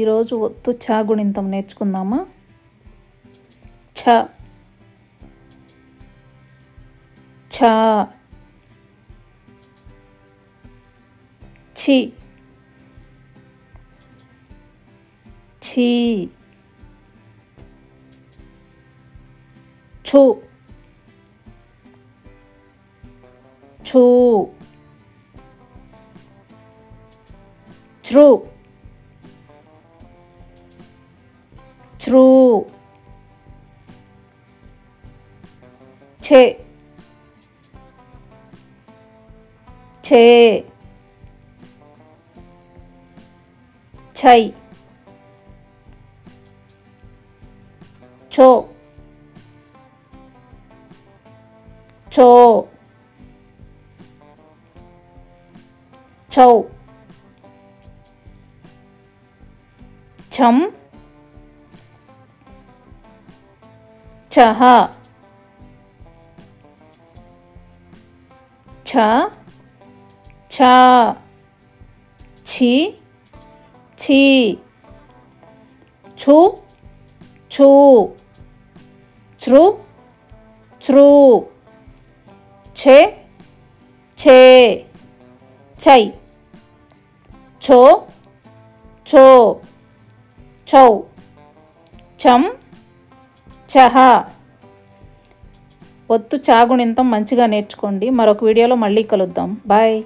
ఈరోజు ఒత్తు ఛ గుణింతం నేర్చుకుందామా. ఛ ఛ ఛి ఛీ ఛు ఛూ ఛృ ఛృ ఛే ఛే ఛై ఛో ఛో ఛౌ ఛం ఛహ ఛ ఛ ఛి ఛీ ఛు ఛూ ఛృ ఛృ ఛే ఛే ఛై ఛో ఛో ఛౌ ఛం ఛహ. ఒత్తు ఛ గుణింతం మంచిగా నేర్చుకోండి. మరొక వీడియోలో మళ్ళీ కలుద్దాం. బాయ్.